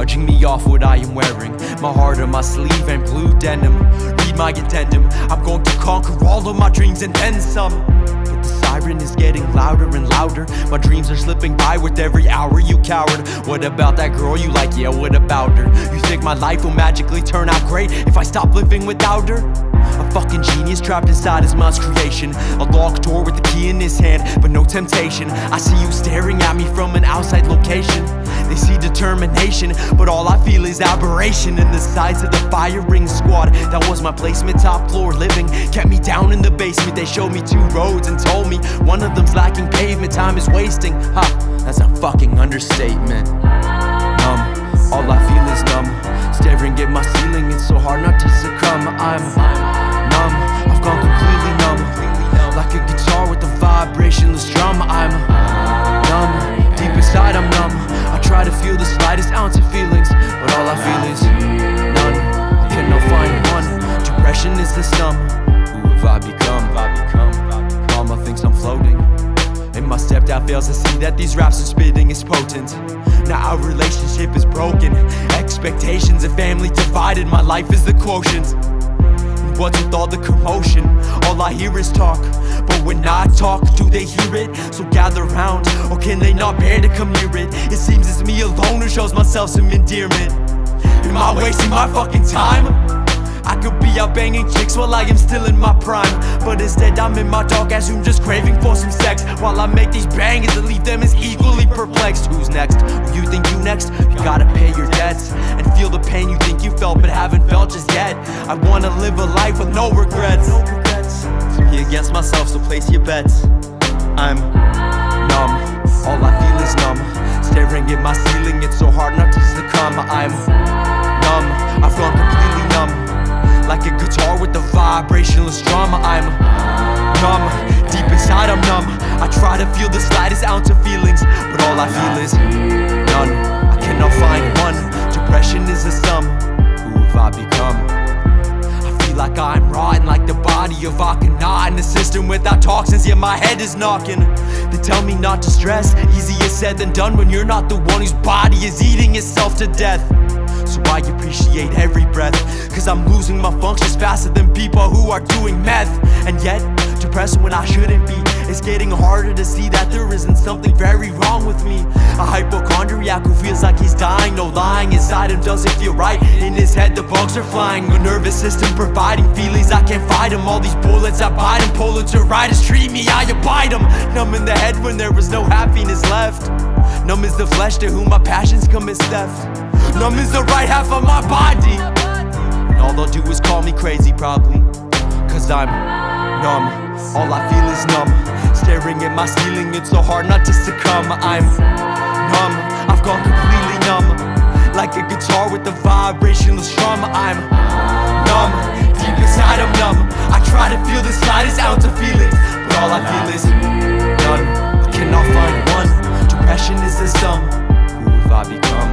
judging me off what I am wearing. My heart on my sleeve and blue denim. Read my addendum. I'm going to conquer all of my dreams and then some. But the siren is getting louder and louder. My dreams are slipping by with every hour, you coward. What about that girl you like? Yeah, what about her? You think my life will magically turn out great if I stop living without her? A fucking genius trapped inside his mind's creation. A locked door with the key in his hand, but no temptation. I see you staring at me from an outside location. They see determination, but all I feel is aberration. In the size of the firing squad, that was my placement. Top floor living kept me down in the basement. They showed me 2 roads and told me one of them's lacking pavement. Time is wasting, ha, that's a fucking understatement. Numb, all I feel is numb. Staring at my ceiling, it's so hard not to succumb. I'm numb, I've gone completely numb. Like a guitar with a vibrationless drum. I'm numb, deep inside I'm numb. I try to feel the slightest ounce of feelings, but all I feel is none. I cannot find one. Depression is the sum. Who have I become? Mama thinks I'm floating, and my stepdad fails to see that these raps are spitting is potent. Now our relationship is broken. Expectations of family divided. My life is the quotient. What's with all the commotion? All I hear is talk, but when I talk, do they hear it? So gather round, or can they not bear to come near it? It seems it's me alone who shows myself some endearment. Am I wasting my fucking time? I could be out banging chicks while I am still in my prime, but instead I'm in my dark ass room just craving for some sex, while I make these bangers and leave them as equally perplexed. Who's next? Who you think you next? You gotta pay your debts and feel the pain you think you felt but haven't felt just yet. I wanna live a life with no regrets. It's me against myself, so place your bets. I'm numb, all I feel is numb. Staring at my ceiling, it's so hard not to succumb. I'm numb, I've gone completely numb. Like a guitar with a vibrationless drum. I'm numb, deep inside I'm numb. I try to feel the slightest ounce of feelings, but all I feel is none. I cannot find one. Depression is a sum. Who have I become? I feel like I'm rotten, like the body of Akhenaten. In a system without toxins, yet my head is knocking. They tell me not to stress, easier said than done when you're not the one whose body is eating itself to death. So I appreciate every breath, cause I'm losing my functions faster than people who are doing meth. And yet, depressed when I shouldn't be. It's getting harder to see that there isn't something very wrong with me. A hypochondriac who feels like he's dying. No lying inside him doesn't feel right. In his head the bugs are flying. A nervous system providing feelings I can't fight them. All these bullets I bite them. Pulitzer-writers treat me, I abide them. Numb in the head when there was no happiness left. Numb is the flesh to whom my passions commit theft. Numb is the right half of my body, and all they'll do is call me crazy probably, cause I'm numb, all I feel is numb. Staring at my ceiling, it's so hard not to succumb. I'm numb, I've gone completely numb. Like a guitar with a vibrationless drum. I'm numb, deep inside I'm numb. I try to feel the slightest ounce of feelings, but all I feel is none. I cannot find one. Depression is the sum. Who have I become?